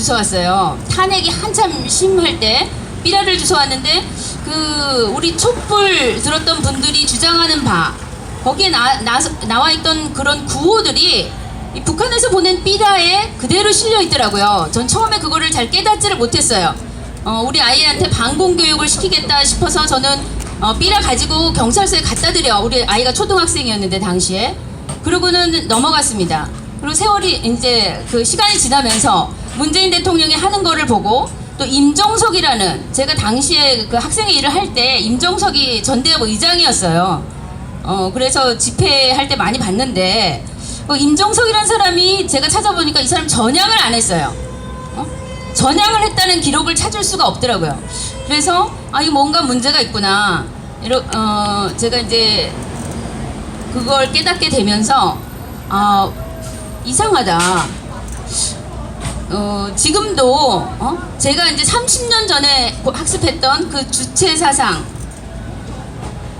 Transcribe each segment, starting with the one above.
주워왔어요. 탄핵이 한참 심할 때 삐라를 주워왔는데 우리 촛불 들었던 분들이 주장하는 바 거기에 나와 있던 그런 구호들이 이 북한에서 보낸 삐라에 그대로 실려 있더라고요. 전 처음에 그거를 잘 깨닫지를 못했어요. 우리 아이한테 방공교육을 시키겠다 싶어서 저는 삐라 가지고 경찰서에 갖다 드려. 우리 아이가 초등학생이었는데 당시에. 그러고는 넘어갔습니다. 그리고 세월이 이제 그 시간이 지나면서 문재인 대통령이 하는 거를 보고 또 임정석이라는, 제가 당시에 그 학생회 일을 할 때 임정석이 전대협 의장이었어요. 그래서 집회할 때 많이 봤는데 임정석이라는 사람이 제가 찾아보니까 이 사람 전향을 안 했어요. 전향을 했다는 기록을 찾을 수가 없더라고요. 그래서 이거 뭔가 문제가 있구나. 제가 이제 그걸 깨닫게 되면서 이상하다. 지금도 제가 이제 30년 전에 학습했던 그 주체 사상,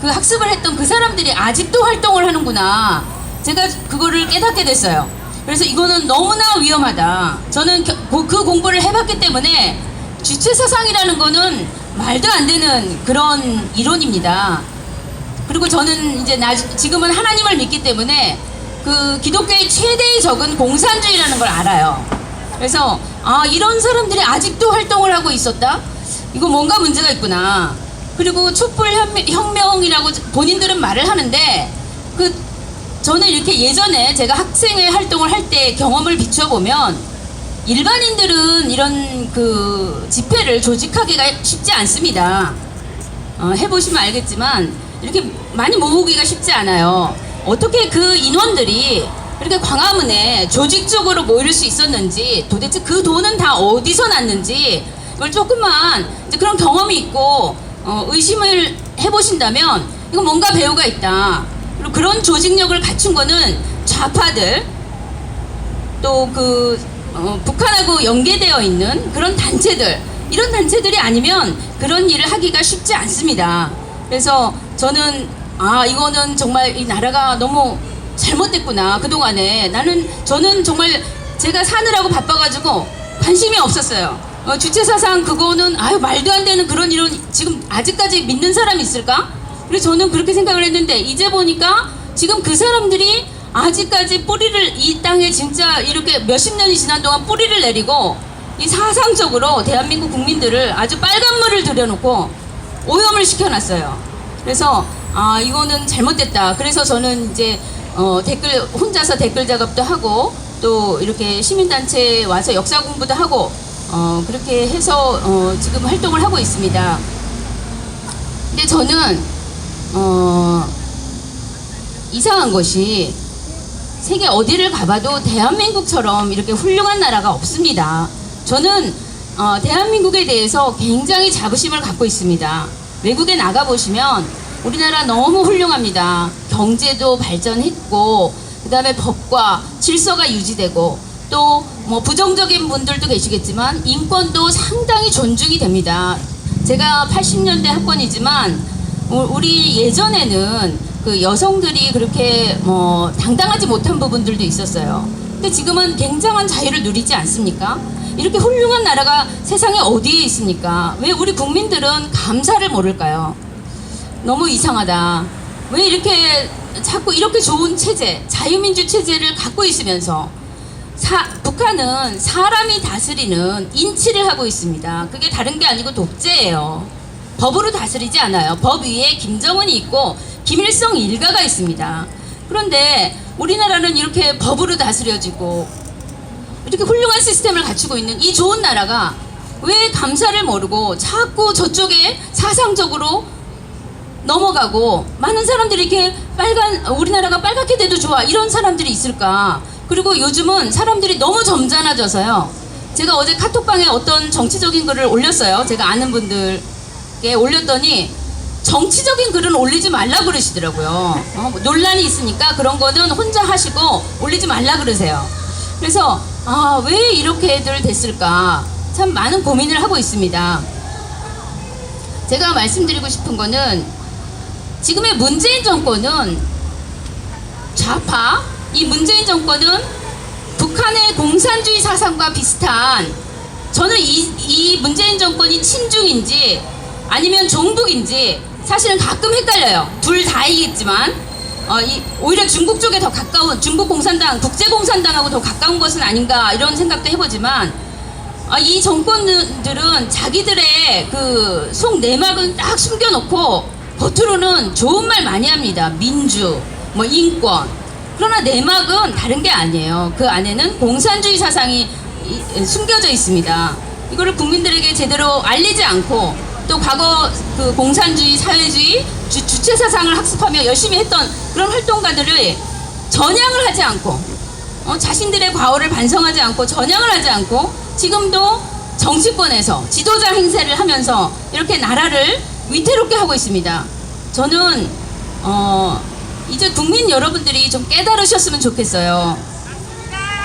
그 학습을 했던 그 사람들이 아직도 활동을 하는구나. 제가 그거를 깨닫게 됐어요. 그래서 이거는 너무나 위험하다. 저는 그 공부를 해봤기 때문에 주체 사상이라는 거는 말도 안 되는 그런 이론입니다. 그리고 저는 이제 지금은 하나님을 믿기 때문에 그 기독교의 최대의 적은 공산주의라는 걸 알아요. 그래서 이런 사람들이 아직도 활동을 하고 있었다? 이거 뭔가 문제가 있구나. 그리고 촛불 혁명이라고 본인들은 말을 하는데 저는 이렇게 예전에 제가 학생회 활동을 할 때 경험을 비추어 보면 일반인들은 이런 그 집회를 조직하기가 쉽지 않습니다. 해보시면 알겠지만 이렇게 많이 모으기가 쉽지 않아요. 어떻게 그 인원들이 이렇게 광화문에 조직적으로 모일 수 있었는지, 도대체 그 돈은 다 어디서 났는지, 이걸 조금만 이제 그런 경험이 있고 의심을 해보신다면 이거 뭔가 배우가 있다. 그리고 그런 조직력을 갖춘 거는 좌파들, 또 북한하고 연계되어 있는 그런 단체들, 이런 단체들이 아니면 그런 일을 하기가 쉽지 않습니다. 그래서 저는 이거는 정말 이 나라가 너무 잘못됐구나. 그동안에 저는 정말 제가 사느라고 바빠가지고 관심이 없었어요. 주체사상 그거는 말도 안 되는 그런 이론, 지금 아직까지 믿는 사람이 있을까? 그래서 저는 그렇게 생각을 했는데 이제 보니까 지금 그 사람들이 아직까지 뿌리를 이 땅에 진짜 이렇게 몇십 년이 지난 동안 뿌리를 내리고 이 사상적으로 대한민국 국민들을 아주 빨간물을 들여놓고 오염을 시켜놨어요. 그래서 이거는 잘못됐다. 그래서 저는 이제 혼자서 댓글 작업도 하고 또 이렇게 시민단체에 와서 역사 공부도 하고 그렇게 해서 지금 활동을 하고 있습니다. 근데 저는 이상한 것이 세계 어디를 가봐도 대한민국처럼 이렇게 훌륭한 나라가 없습니다. 저는 대한민국에 대해서 굉장히 자부심을 갖고 있습니다. 외국에 나가보시면 우리나라 너무 훌륭합니다. 경제도 발전했고, 그 다음에 법과 질서가 유지되고, 또 뭐 부정적인 분들도 계시겠지만 인권도 상당히 존중이 됩니다. 제가 80년대 학번이지만 우리 예전에는 그 여성들이 그렇게 당당하지 못한 부분들도 있었어요. 근데 지금은 굉장한 자유를 누리지 않습니까? 이렇게 훌륭한 나라가 세상에 어디에 있습니까? 왜 우리 국민들은 감사를 모를까요? 너무 이상하다. 왜 이렇게 자꾸 이렇게 좋은 체제, 자유민주 체제를 갖고 있으면서 북한은 사람이 다스리는 인치를 하고 있습니다. 그게 다른 게 아니고 독재예요. 법으로 다스리지 않아요. 법 위에 김정은이 있고 김일성 일가가 있습니다. 그런데 우리나라는 이렇게 법으로 다스려지고 이렇게 훌륭한 시스템을 갖추고 있는 이 좋은 나라가 왜 감사를 모르고 자꾸 저쪽에 사상적으로 넘어가고, 많은 사람들이 이렇게 우리나라가 빨갛게 돼도 좋아, 이런 사람들이 있을까? 그리고 요즘은 사람들이 너무 점잖아져서요. 제가 어제 카톡방에 어떤 정치적인 글을 올렸어요. 제가 아는 분들께 올렸더니 정치적인 글은 올리지 말라 그러시더라고요. 논란이 있으니까 그런 거는 혼자 하시고 올리지 말라 그러세요. 그래서 왜 이렇게들 됐을까? 참 많은 고민을 하고 있습니다. 제가 말씀드리고 싶은 거는 지금의 문재인 정권은 좌파, 이 문재인 정권은 북한의 공산주의 사상과 비슷한 저는 이 문재인 정권이 친중인지 아니면 종북인지 사실은 가끔 헷갈려요. 둘 다이겠지만 오히려 중국 쪽에 더 가까운 중국 공산당, 국제공산당하고 더 가까운 것은 아닌가 이런 생각도 해보지만 이 정권들은 자기들의 그 속 내막은 딱 숨겨놓고 겉으로는 좋은 말 많이 합니다. 민주, 뭐 인권. 그러나 내막은 다른 게 아니에요. 그 안에는 공산주의 사상이 숨겨져 있습니다. 이거를 국민들에게 제대로 알리지 않고 또 과거 그 공산주의, 사회주의, 주체 사상을 학습하며 열심히 했던 그런 활동가들을 전향을 하지 않고 자신들의 과오를 반성하지 않고 전향을 하지 않고 지금도 정치권에서 지도자 행세를 하면서 이렇게 나라를 위태롭게 하고 있습니다. 저는 이제 국민 여러분들이 좀 깨달으셨으면 좋겠어요.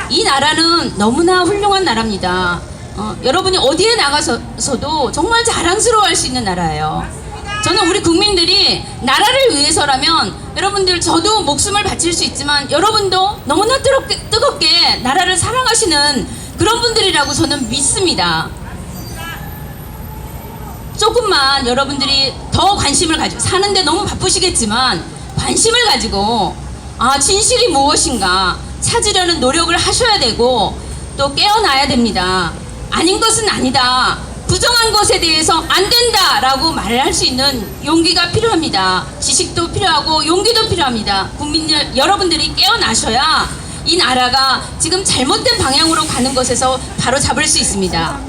이 나라는 너무나 훌륭한 나라입니다. 여러분이 어디에 나가서도 정말 자랑스러워할 수 있는 나라예요. 저는 우리 국민들이 나라를 위해서라면 여러분들 저도 목숨을 바칠 수 있지만 여러분도 너무나 뜨겁게 나라를 사랑하시는 그런 분들이라고 저는 믿습니다. 조금만 여러분들이 더 관심을 가지고 사는데 너무 바쁘시겠지만 관심을 가지고 진실이 무엇인가 찾으려는 노력을 하셔야 되고 또 깨어나야 됩니다. 아닌 것은 아니다. 부정한 것에 대해서 안 된다 라고 말을 할 수 있는 용기가 필요합니다. 지식도 필요하고 용기도 필요합니다. 국민들 여러분들이 깨어나셔야 이 나라가 지금 잘못된 방향으로 가는 것에서 바로 잡을 수 있습니다.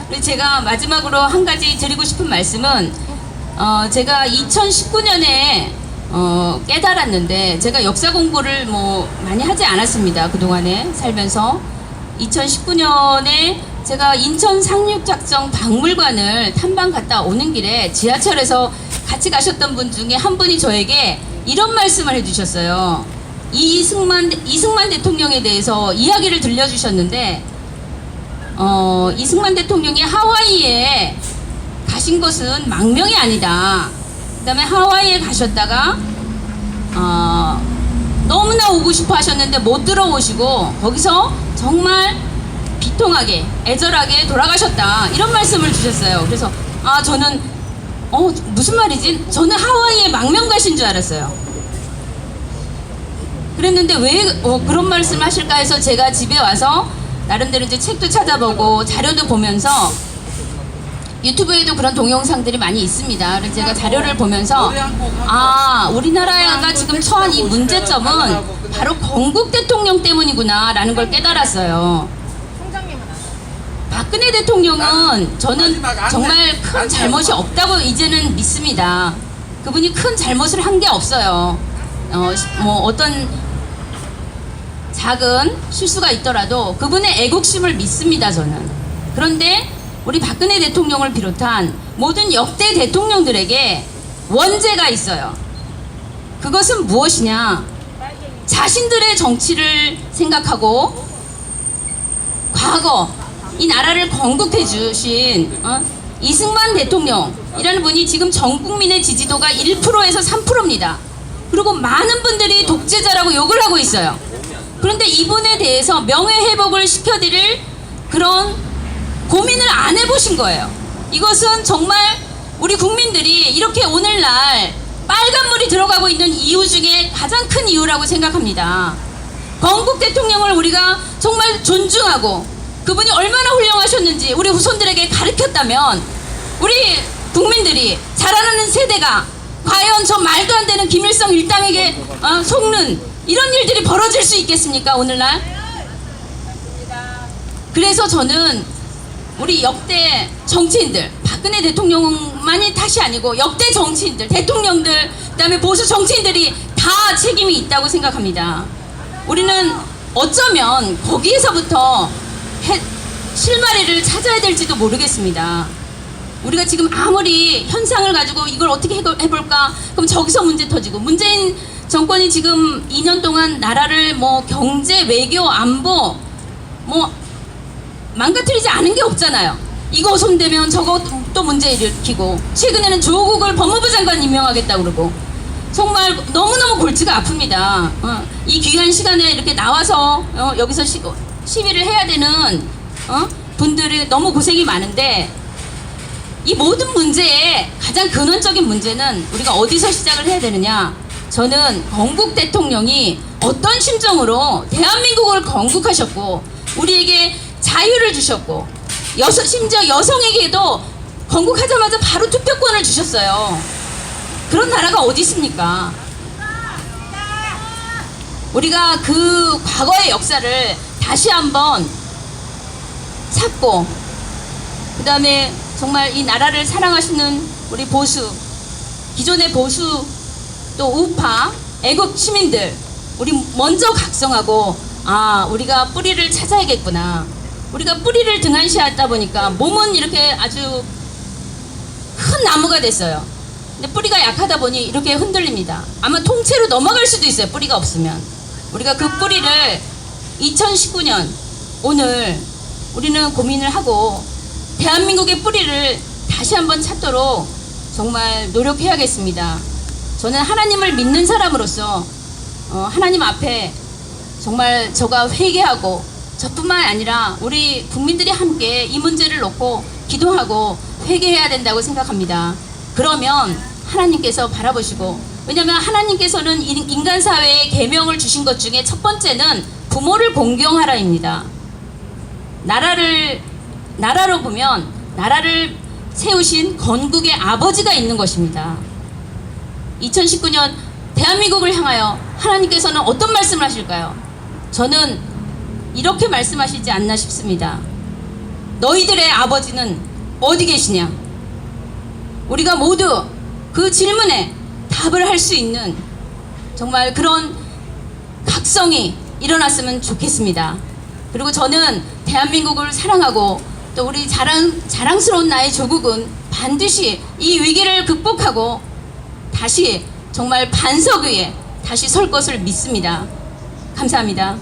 그리고 제가 마지막으로 한 가지 드리고 싶은 말씀은 제가 2019년에 깨달았는데 제가 역사 공부를 뭐 많이 하지 않았습니다. 그동안에 살면서 2019년에 제가 인천 상륙작전 박물관을 탐방 갔다 오는 길에 지하철에서 같이 가셨던 분 중에 한 분이 저에게 이런 말씀을 해주셨어요. 이승만 대통령에 대해서 이야기를 들려주셨는데 이승만 대통령이 하와이에 가신 것은 망명이 아니다. 그 다음에 하와이에 가셨다가 너무나 오고 싶어 하셨는데 못 들어오시고 거기서 정말 비통하게 애절하게 돌아가셨다 이런 말씀을 주셨어요. 그래서 저는 무슨 말이지? 저는 하와이에 망명 가신 줄 알았어요. 그랬는데 왜 그런 말씀을 하실까 해서 제가 집에 와서 나름대로 이제 책도 찾아보고 자료도 보면서 유튜브에도 그런 동영상들이 많이 있습니다. 그래서 제가 자료를 보면서 우리나라가 지금 처한 이 문제점은 바로 건국 대통령 때문이구나 라는 걸 깨달았어요. 박근혜 대통령은 저는 정말 큰 잘못이 없다고 이제는 믿습니다. 그분이 큰 잘못을 한 게 없어요. 어떤 작은 실수가 있더라도 그분의 애국심을 믿습니다. 저는. 그런데 우리 박근혜 대통령을 비롯한 모든 역대 대통령들에게 원죄가 있어요. 그것은 무엇이냐? 자신들의 정치를 생각하고 과거 이 나라를 건국해 주신 이승만 대통령이라는 분이 지금 전 국민의 지지도가 1%에서 3%입니다. 그리고 많은 분들이 독재자라고 욕을 하고 있어요. 그런데 이분에 대해서 명예회복을 시켜드릴 그런 고민을 안 해보신 거예요. 이것은 정말 우리 국민들이 이렇게 오늘날 빨간물이 들어가고 있는 이유 중에 가장 큰 이유라고 생각합니다. 건국 대통령을 우리가 정말 존중하고 그분이 얼마나 훌륭하셨는지 우리 후손들에게 가르쳤다면 우리 국민들이 자라나는 세대가 과연 저 말도 안 되는 김일성 일당에게 속는 이런 일들이 벌어질 수 있겠습니까 오늘날? 그래서 저는 우리 역대 정치인들 박근혜 대통령만이 탓이 아니고 역대 정치인들 대통령들 그다음에 보수 정치인들이 다 책임이 있다고 생각합니다. 우리는 어쩌면 거기에서부터 실마리를 찾아야 될지도 모르겠습니다. 우리가 지금 아무리 현상을 가지고 이걸 어떻게 해볼까 그럼 저기서 문제 터지고 문재인 정권이 지금 2년 동안 나라를 뭐 경제, 외교, 안보 뭐 망가뜨리지 않은 게 없잖아요. 이거 손대면 저거 또 문제 일으키고 최근에는 조국을 법무부 장관 임명하겠다고 그러고 정말 너무너무 골치가 아픕니다. 이 귀한 시간에 이렇게 나와서 여기서 시위를 해야 되는 분들이 너무 고생이 많은데 이 모든 문제의 가장 근원적인 문제는 우리가 어디서 시작을 해야 되느냐. 저는 건국 대통령이 어떤 심정으로 대한민국을 건국하셨고 우리에게 자유를 주셨고 심지어 여성에게도 건국하자마자 바로 투표권을 주셨어요. 그런 나라가 어디 있습니까? 우리가 그 과거의 역사를 다시 한번 찾고 그 다음에 정말 이 나라를 사랑하시는 우리 보수, 기존의 보수 또 우파 애국 시민들 우리 먼저 각성하고 우리가 뿌리를 찾아야겠구나. 우리가 뿌리를 등한시하다 보니까 몸은 이렇게 아주 큰 나무가 됐어요. 근데 뿌리가 약하다 보니 이렇게 흔들립니다. 아마 통째로 넘어갈 수도 있어요. 뿌리가 없으면. 우리가 그 뿌리를 2019년 오늘 우리는 고민을 하고 대한민국의 뿌리를 다시 한번 찾도록 정말 노력해야겠습니다. 저는 하나님을 믿는 사람으로서 하나님 앞에 정말 저가 회개하고 저뿐만 아니라 우리 국민들이 함께 이 문제를 놓고 기도하고 회개해야 된다고 생각합니다. 그러면 하나님께서 바라보시고, 왜냐하면 하나님께서는 인간 사회에 계명을 주신 것 중에 첫 번째는 부모를 공경하라입니다. 나라로 보면 나라를 세우신 건국의 아버지가 있는 것입니다. 2019년 대한민국을 향하여 하나님께서는 어떤 말씀을 하실까요? 저는 이렇게 말씀하시지 않나 싶습니다. 너희들의 아버지는 어디 계시냐? 우리가 모두 그 질문에 답을 할 수 있는 정말 그런 각성이 일어났으면 좋겠습니다. 그리고 저는 대한민국을 사랑하고 또 우리 자랑스러운 나의 조국은 반드시 이 위기를 극복하고 다시 정말 반석 위에 다시 설 것을 믿습니다. 감사합니다.